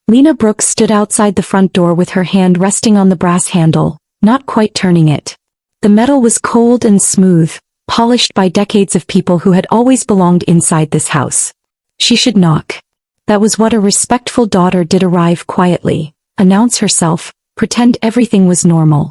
Lena Brooks stood outside the front door with her hand resting on the brass handle, not quite turning it. The metal was cold and smooth, polished by decades of people who had always belonged inside this house. She should knock. That was what a respectful daughter did. Arrive quietly, announce herself, pretend everything was normal.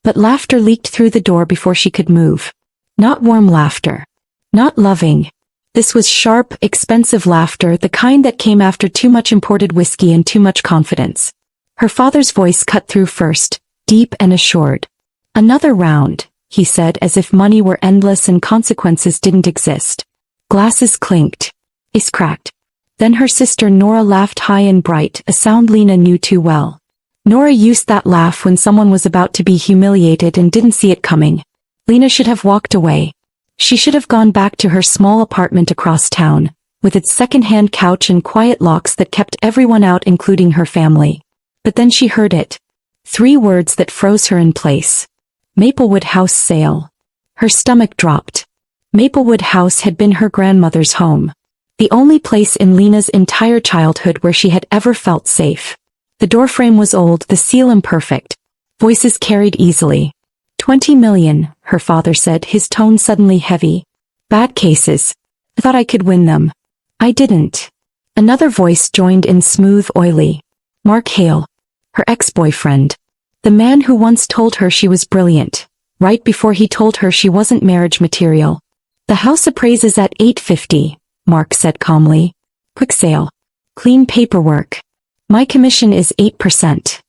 But laughter leaked through the door before she could move. Not warm laughter. Not loving. This was sharp, expensive laughter, the kind that came after too much imported whiskey and too much confidence. Her father's voice cut through first, deep and assured. "Another round," he said, as if money were endless and consequences didn't exist. Glasses clinked. Ice cracked. Then her sister Nora laughed high and bright, a sound Lena knew too well. Nora used that laugh when someone was about to be humiliated and didn't see it coming. Lena should have walked away. She should have gone back to her small apartment across town, with its second-hand couch and quiet locks that kept everyone out including her family. But then she heard it. 3 words that froze her in place. Maplewood House sale. Her stomach dropped. Maplewood House had been her grandmother's home. The only place in Lena's entire childhood where she had ever felt safe. The doorframe was old, the seal imperfect. Voices carried easily. 20 million, her father said, his tone suddenly heavy. Bad cases. I thought I could win them. I didn't. Another voice joined in, smooth, oily. Mark Hale. Her ex-boyfriend. The man who once told her she was brilliant, right before he told her she wasn't marriage material. The house appraises at $850, Mark said calmly. Quick sale. Clean paperwork. My commission is 8%.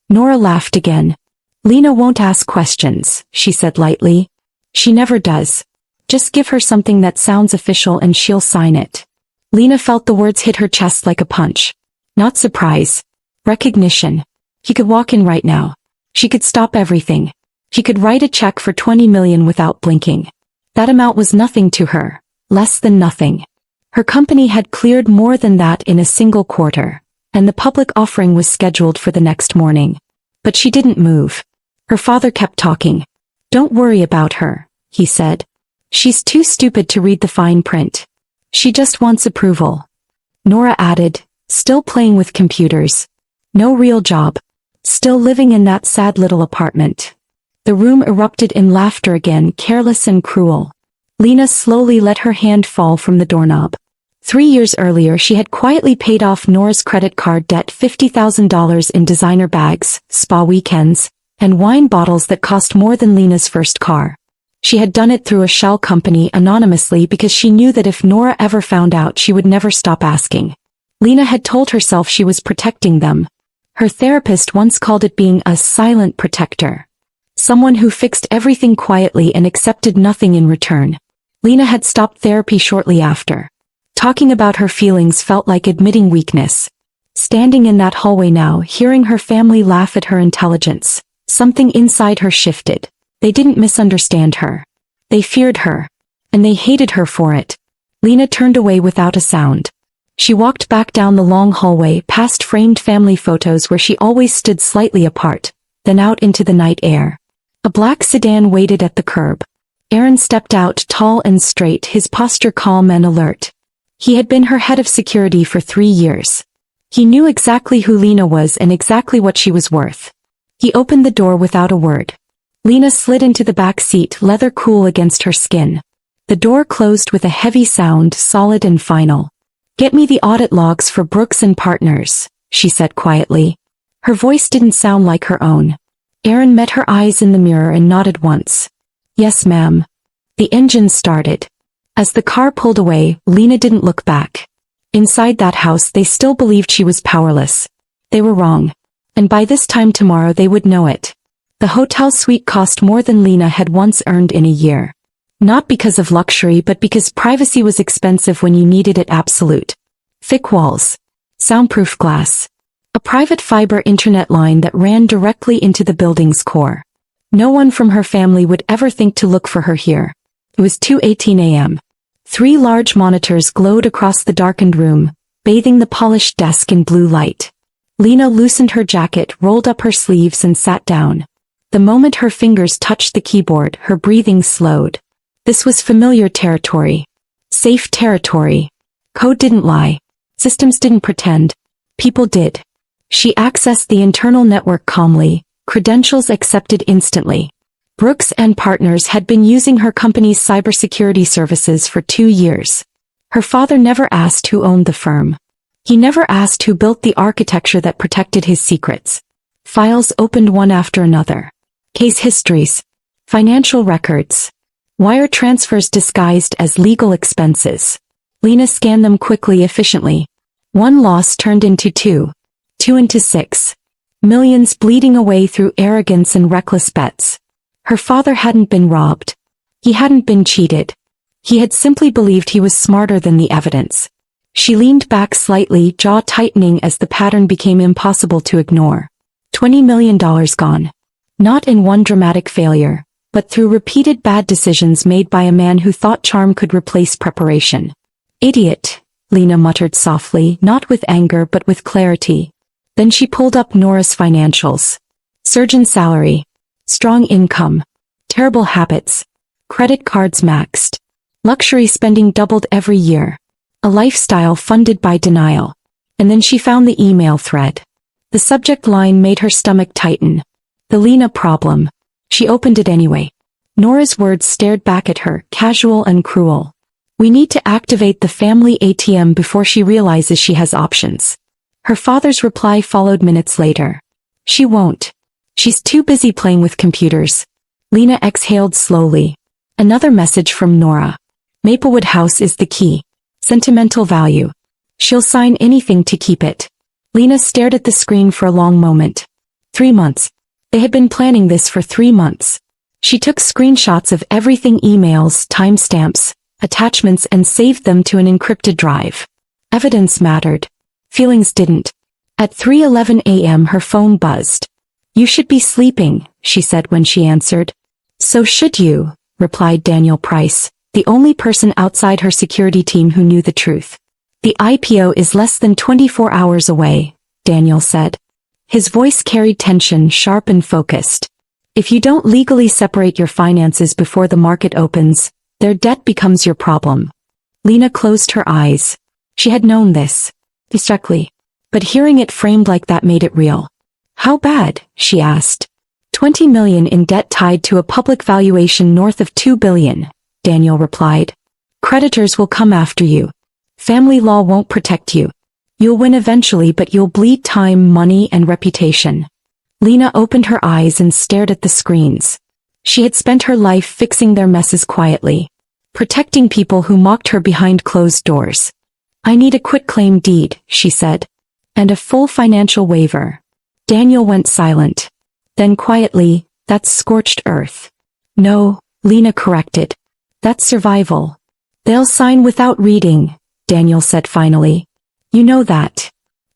Nora laughed again. Lena won't ask questions, she said lightly. She never does. Just give her something that sounds official and she'll sign it. Lena felt the words hit her chest like a punch. Not surprise. Recognition. He could walk in right now. She could stop everything. She could write a check for 20 million without blinking. That amount was nothing to her. Less than nothing. Her company had cleared more than that in a single quarter, and the public offering was scheduled for the next morning. But she didn't move. Her father kept talking. Don't worry about her, he said. She's too stupid to read the fine print. She just wants approval. Nora added, still playing with computers. No real job. Still living in that sad little apartment. The room erupted in laughter again, careless and cruel. Lena slowly let her hand fall from the doorknob. 3 years earlier she had quietly paid off Nora's credit card debt, $50,000 in designer bags, spa weekends, and wine bottles that cost more than Lena's first car. She had done it through a shell company anonymously because she knew that if Nora ever found out she would never stop asking. Lena had told herself she was protecting them. Her therapist once called it being a silent protector. Someone who fixed everything quietly and accepted nothing in return. Lena had stopped therapy shortly after. Talking about her feelings felt like admitting weakness. Standing in that hallway now, hearing her family laugh at her intelligence, something inside her shifted. They didn't misunderstand her. They feared her. And they hated her for it. Lena turned away without a sound. She walked back down the long hallway, past framed family photos where she always stood slightly apart, then out into the night air. A black sedan waited at the curb. Aaron stepped out, tall and straight, his posture calm and alert. He had been her head of security for 3 years. He knew exactly who Lena was and exactly what she was worth. He opened the door without a word. Lena slid into the back seat, leather cool against her skin. The door closed with a heavy sound, solid and final. Get me the audit logs for Brooks and Partners, she said quietly. Her voice didn't sound like her own. Aaron met her eyes in the mirror and nodded once. Yes, ma'am. The engine started. As the car pulled away, Lena didn't look back. Inside that house they still believed she was powerless. They were wrong. And by this time tomorrow they would know it. The hotel suite cost more than Lena had once earned in a year. Not because of luxury but because privacy was expensive when you needed it absolute. Thick walls. Soundproof glass. A private fiber internet line that ran directly into the building's core. No one from her family would ever think to look for her here. It was 2:18 a.m. 3 large monitors glowed across the darkened room, bathing the polished desk in blue light. Lena loosened her jacket, rolled up her sleeves and sat down. The moment her fingers touched the keyboard, her breathing slowed. This was familiar territory. Safe territory. Code didn't lie. Systems didn't pretend. People did. She accessed the internal network calmly, credentials accepted instantly. Brooks and Partners had been using her company's cybersecurity services for 2 years. Her father never asked who owned the firm. He never asked who built the architecture that protected his secrets. Files opened one after another. Case histories. Financial records. Wire transfers disguised as legal expenses. Lena scanned them quickly, efficiently. One loss turned into two. 2 into 6. Millions bleeding away through arrogance and reckless bets. Her father hadn't been robbed. He hadn't been cheated. He had simply believed he was smarter than the evidence. She leaned back slightly, jaw tightening as the pattern became impossible to ignore. $20 million gone. Not in one dramatic failure, but through repeated bad decisions made by a man who thought charm could replace preparation. Idiot, Lena muttered softly, not with anger but with clarity. Then she pulled up Nora's financials. Surgeon salary. Strong income. Terrible habits. Credit cards maxed. Luxury spending doubled every year. A lifestyle funded by denial. And then she found the email thread. The subject line made her stomach tighten. The Lena problem. She opened it anyway. Nora's words stared back at her, casual and cruel. We need to activate the family ATM before she realizes she has options. Her father's reply followed minutes later. She won't. She's too busy playing with computers. Lena exhaled slowly. Another message from Nora. Maplewood House is the key. Sentimental value. She'll sign anything to keep it. Lena stared at the screen for a long moment. 3 months. They had been planning this for 3 months. She took screenshots of everything, emails, timestamps, attachments, and saved them to an encrypted drive. Evidence mattered. Feelings didn't. At 3:11 a.m. her phone buzzed. You should be sleeping, she said when she answered. So should you, replied Daniel Price, the only person outside her security team who knew the truth. The IPO is less than 24 hours away, Daniel said. His voice carried tension, sharp and focused. If you don't legally separate your finances before the market opens, their debt becomes your problem. Lena closed her eyes. She had known this. Distractly. But hearing it framed like that made it real. How bad? She asked. 20 million in debt tied to a public valuation north of 2 billion, Daniel replied. Creditors will come after you. Family law won't protect you. You'll win eventually, but you'll bleed time, money, and reputation. Lena opened her eyes and stared at the screens. She had spent her life fixing their messes quietly, protecting people who mocked her behind closed doors. I need a quitclaim deed, she said. And a full financial waiver. Daniel went silent. Then quietly, that's scorched earth. No, Lena corrected. That's survival. They'll sign without reading, Daniel said finally. You know that.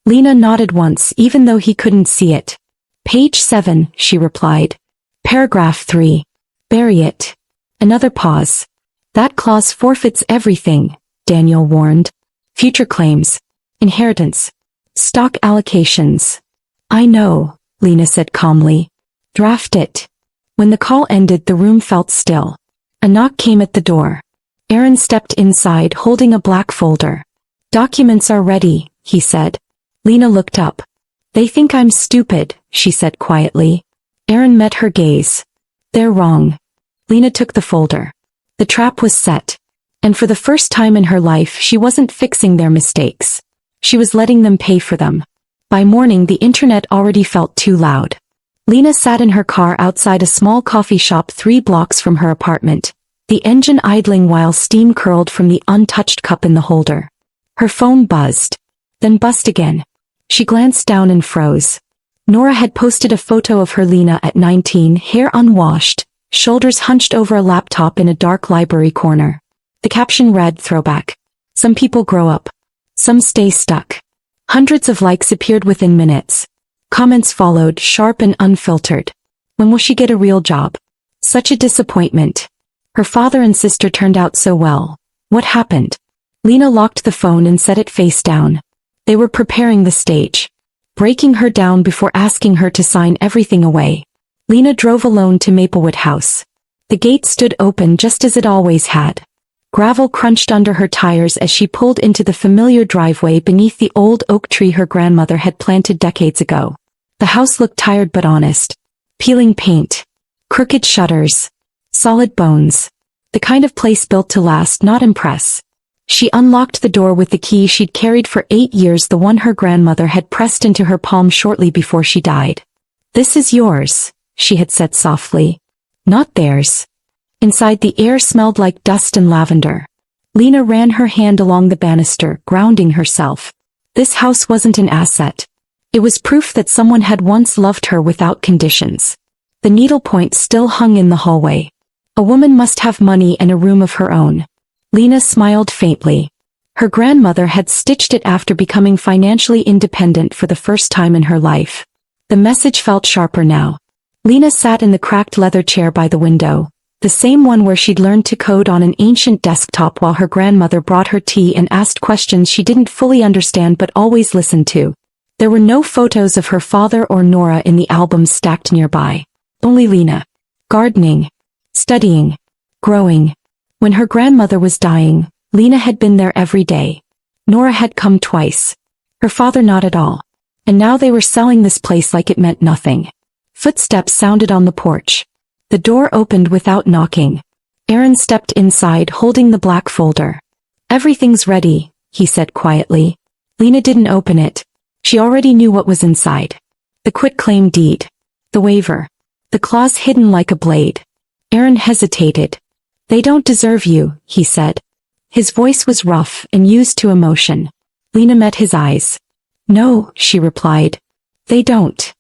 Lena nodded once even though he couldn't see it. Page 7, she replied. Paragraph 3. Bury it. Another pause. That clause forfeits everything, Daniel warned. Future claims. Inheritance. Stock allocations. I know, Lena said calmly. Draft it. When the call ended, the room felt still. A knock came at the door. Aaron stepped inside holding a black folder. Documents are ready, he said. Lena looked up. They think I'm stupid, she said quietly. Aaron met her gaze. They're wrong. Lena took the folder. The trap was set. And for the first time in her life, she wasn't fixing their mistakes. She was letting them pay for them. By morning, the internet already felt too loud. Lena sat in her car outside a small coffee shop 3 blocks from her apartment, the engine idling while steam curled from the untouched cup in the holder. Her phone buzzed. Then buzzed again. She glanced down and froze. Nora had posted a photo of her Lena at 19, hair unwashed, shoulders hunched over a laptop in a dark library corner. The caption read, Throwback. Some people grow up. Some stay stuck. Hundreds of likes appeared within minutes. Comments followed, sharp and unfiltered. When will she get a real job? Such a disappointment. Her father and sister turned out so well. What happened? Lena locked the phone and set it face down. They were preparing the stage. Breaking her down before asking her to sign everything away. Lena drove alone to Maplewood House. The gate stood open just as it always had. Gravel crunched under her tires as she pulled into the familiar driveway beneath the old oak tree her grandmother had planted decades ago. The house looked tired but honest. Peeling paint. Crooked shutters. Solid bones. The kind of place built to last, not impress. She unlocked the door with the key she'd carried for 8 years, the one her grandmother had pressed into her palm shortly before she died. "This is yours," she had said softly. "Not theirs." Inside, the air smelled like dust and lavender. Lena ran her hand along the banister, grounding herself. This house wasn't an asset. It was proof that someone had once loved her without conditions. The needlepoint still hung in the hallway. A woman must have money and a room of her own. Lena smiled faintly. Her grandmother had stitched it after becoming financially independent for the first time in her life. The message felt sharper now. Lena sat in the cracked leather chair by the window, the same one where she'd learned to code on an ancient desktop while her grandmother brought her tea and asked questions she didn't fully understand but always listened to. There were no photos of her father or Nora in the albums stacked nearby. Only Lena. Gardening. Studying. Growing. When her grandmother was dying, Lena had been there every day. Nora had come twice. Her father not at all. And now they were selling this place like it meant nothing. Footsteps sounded on the porch. The door opened without knocking. Aaron stepped inside holding the black folder. "Everything's ready," he said quietly. Lena didn't open it. She already knew what was inside. The quitclaim deed. The waiver. The clause hidden like a blade. Aaron hesitated. "They don't deserve you," he said. His voice was rough and used to emotion. Lena met his eyes. "No," she replied. "They don't."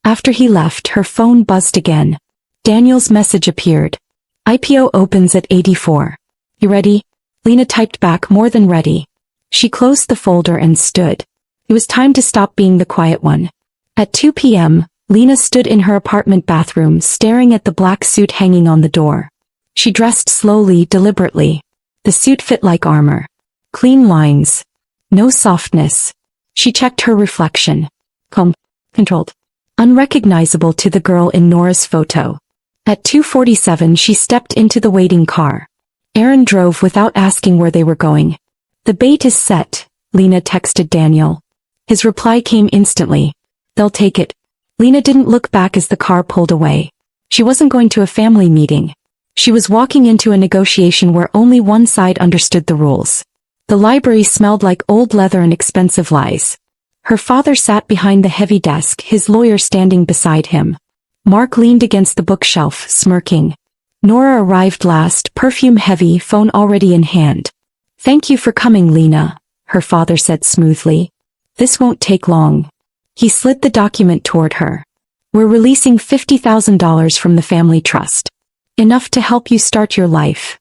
After he left, her phone buzzed again. Daniel's message appeared. "IPO opens at 84. You ready?" Lena typed back, "More than ready." She closed the folder and stood. It was time to stop being the quiet one. At 2 p.m., Lena stood in her apartment bathroom staring at the black suit hanging on the door. She dressed slowly, deliberately. The suit fit like armor. Clean lines. No softness. She checked her reflection. Calm. Controlled. Unrecognizable to the girl in Nora's photo. At 2:47 she stepped into the waiting car. Aaron drove without asking where they were going. "The bait is set," Lena texted Daniel. His reply came instantly. "They'll take it." Lena didn't look back as the car pulled away. She wasn't going to a family meeting. She was walking into a negotiation where only one side understood the rules. The library smelled like old leather and expensive lies. Her father sat behind the heavy desk, his lawyer standing beside him. Mark leaned against the bookshelf, smirking. Nora arrived last, perfume-heavy, phone already in hand. "Thank you for coming, Lena," her father said smoothly. "This won't take long." He slid the document toward her. "We're releasing $50,000 from the family trust. Enough to help you start your life."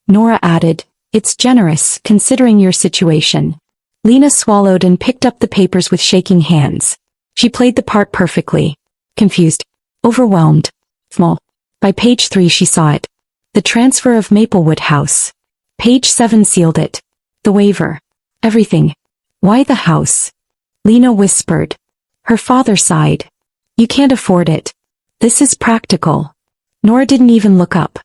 Nora added, "It's generous, considering your situation." Lena swallowed and picked up the papers with shaking hands. She played the part perfectly. Confused. Overwhelmed. Small. By page 3 she saw it. The transfer of Maplewood House. Page 7 sealed it. The waiver. Everything. "Why the house?" Lena whispered. Her father sighed. "You can't afford it. This is practical." Nora didn't even look up.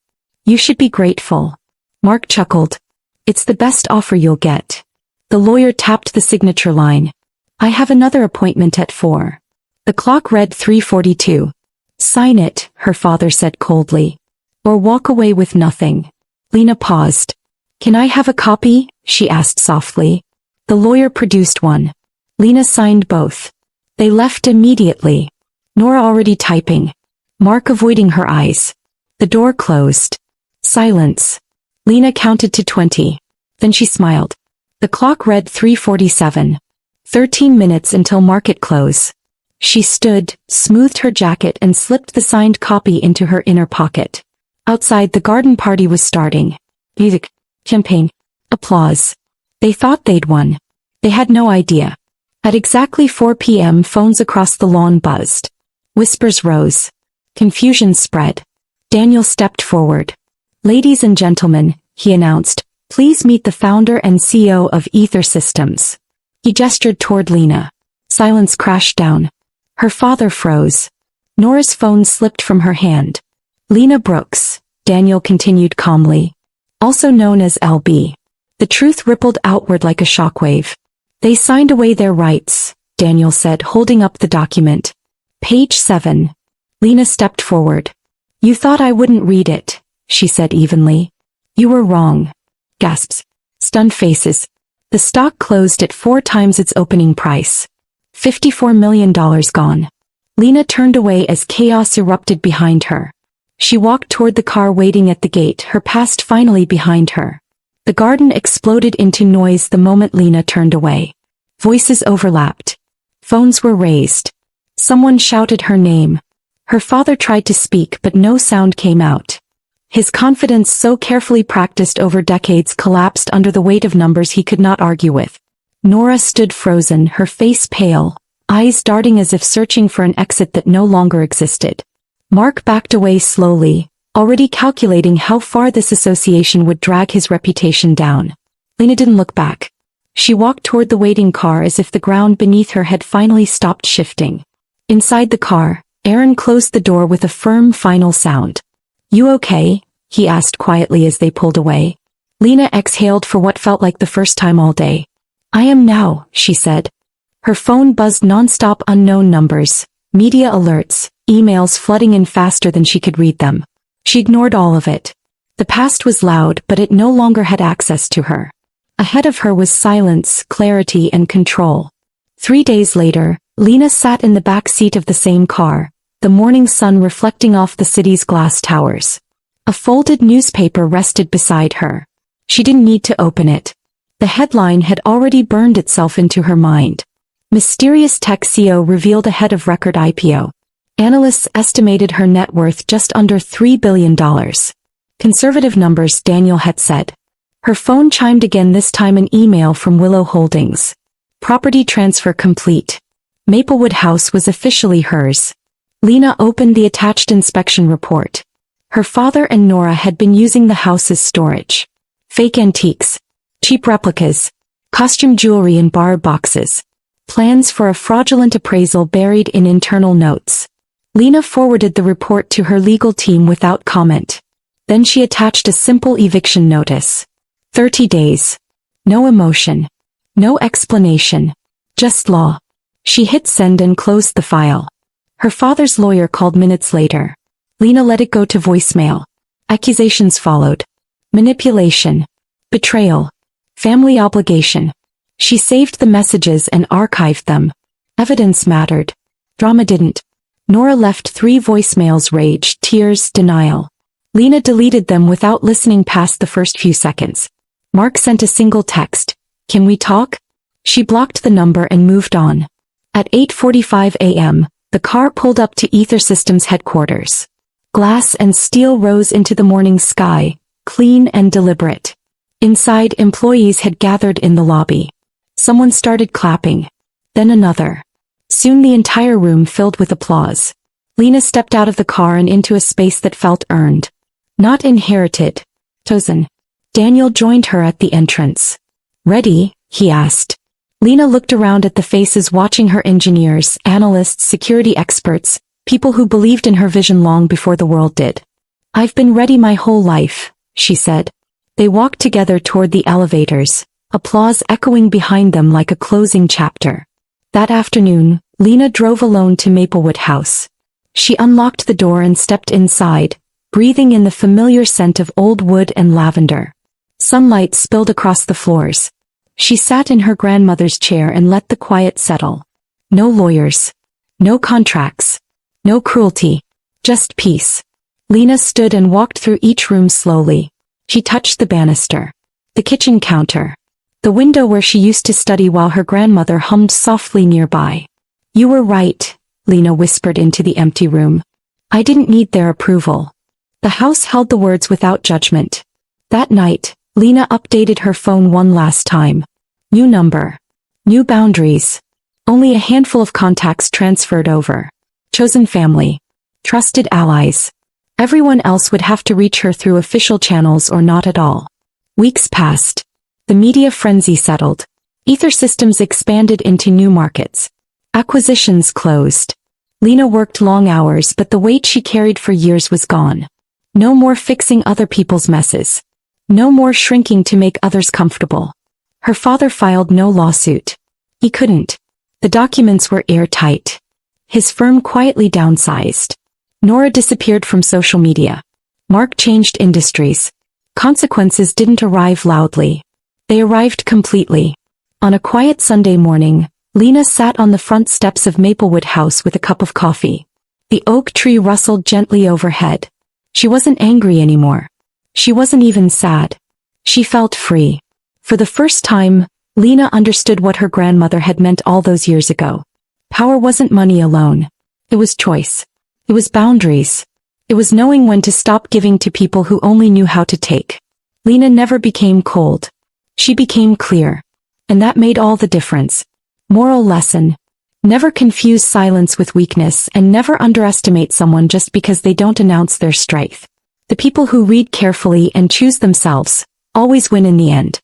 "You should be grateful." Mark chuckled. "It's the best offer you'll get." The lawyer tapped the signature line. "I have another appointment at 4. The clock read 3:42. "Sign it," her father said coldly. "Or walk away with nothing." Lena paused. "Can I have a copy?" she asked softly. The lawyer produced one. Lena signed both. They left immediately. Nora already typing. Mark avoiding her eyes. The door closed. Silence. Lena counted to 20. Then she smiled. The clock read 3:47. 13 minutes until market close. She stood, smoothed her jacket and slipped the signed copy into her inner pocket. Outside, the garden party was starting. Music. Champagne. Applause. They thought they'd won. They had no idea. At exactly 4 p.m. phones across the lawn buzzed. Whispers rose. Confusion spread. Daniel stepped forward. "Ladies and gentlemen," he announced, "please meet the founder and CEO of Ether Systems." He gestured toward Lena. Silence crashed down. Her father froze. Nora's phone slipped from her hand. "Lena Brooks," Daniel continued calmly. also known as LB. The truth rippled outward like a shockwave. They signed away their rights, Daniel said, holding up the document. Page 7. Lena stepped forward. You thought I wouldn't read it, she said evenly. You were wrong. Gasps. Stunned faces. The stock closed at 4 times its opening price. $54 million gone. Lena turned away as chaos erupted behind her. She walked toward the car waiting at the gate, her past finally behind her. The garden exploded into noise the moment Lena turned away. Voices overlapped. Phones were raised. Someone shouted her name. Her father tried to speak but no sound came out. His confidence, so carefully practiced over decades, collapsed under the weight of numbers he could not argue with. Nora stood frozen, her face pale, eyes darting as if searching for an exit that no longer existed. Mark backed away slowly, already calculating how far this association would drag his reputation down. Lena didn't look back. She walked toward the waiting car as if the ground beneath her had finally stopped shifting. Inside the car, Aaron closed the door with a firm final sound. You okay? He asked quietly as they pulled away. Lena exhaled for what felt like the first time all day. I am now, she said. Her phone buzzed nonstop, unknown numbers, media alerts, emails flooding in faster than she could read them. She ignored all of it. The past was loud, but it no longer had access to her. Ahead of her was silence, clarity, and control. 3 days later, Lena sat in the back seat of the same car, the morning sun reflecting off the city's glass towers. A folded newspaper rested beside her. She didn't need to open it. The headline had already burned itself into her mind. Mysterious tech CEO revealed ahead of record IPO. Analysts estimated her net worth just under $3 billion. Conservative numbers, Daniel had said. Her phone chimed again, this time an email from Willow Holdings. Property transfer complete. Maplewood House was officially hers. Lena opened the attached inspection report. Her father and Nora had been using the house as storage. Fake antiques. Cheap replicas. Costume jewelry in borrowed boxes. Plans for a fraudulent appraisal buried in internal notes. Lena forwarded the report to her legal team without comment. Then she attached a simple eviction notice. 30 days. No emotion. No explanation. Just law. She hit send and closed the file. Her father's lawyer called minutes later. Lena let it go to voicemail. Accusations followed. Manipulation. Betrayal. Family obligation. She saved the messages and archived them. Evidence mattered. Drama didn't. Nora left 3 voicemails: rage, tears, denial. Lena deleted them without listening past the first few seconds. Mark sent a single text. Can we talk? She blocked the number and moved on. At 8:45 a.m., the car pulled up to Ether Systems headquarters. Glass and steel rose into the morning sky, clean and deliberate. Inside, employees had gathered in the lobby. Someone started clapping. Then another. Soon the entire room filled with applause. Lena stepped out of the car and into a space that felt earned. Not inherited. Chosen. Daniel joined her at the entrance. Ready? He asked. Lena looked around at the faces watching her: engineers, analysts, security experts, people who believed in her vision long before the world did. I've been ready my whole life, she said. They walked together toward the elevators, applause echoing behind them like a closing chapter. That afternoon, Lena drove alone to Maplewood House. She unlocked the door and stepped inside, breathing in the familiar scent of old wood and lavender. Sunlight spilled across the floors. She sat in her grandmother's chair and let the quiet settle. No lawyers. No contracts. No cruelty. Just peace. Lena stood and walked through each room slowly. She touched the banister. The kitchen counter. The window where she used to study while her grandmother hummed softly nearby. You were right, Lena whispered into the empty room. I didn't need their approval. The house held the words without judgment. That night, Lena updated her phone one last time. New number. New boundaries. Only a handful of contacts transferred over. Chosen family. Trusted allies. Everyone else would have to reach her through official channels or not at all. Weeks passed. The media frenzy settled. Ether Systems expanded into new markets. Acquisitions closed. Lena worked long hours, but the weight she carried for years was gone. No more fixing other people's messes. No more shrinking to make others comfortable. Her father filed no lawsuit. He couldn't. The documents were airtight. His firm quietly downsized. Nora disappeared from social media. Mark changed industries. Consequences didn't arrive loudly. They arrived completely. On a quiet Sunday morning, Lena sat on the front steps of Maplewood House with a cup of coffee. The oak tree rustled gently overhead. She wasn't angry anymore. She wasn't even sad. She felt free. For the first time, Lena understood what her grandmother had meant all those years ago. Power wasn't money alone. It was choice. It was boundaries. It was knowing when to stop giving to people who only knew how to take. Lena never became cold. She became clear. And that made all the difference. Moral lesson. Never confuse silence with weakness and never underestimate someone just because they don't announce their strength. The people who read carefully and choose themselves always win in the end.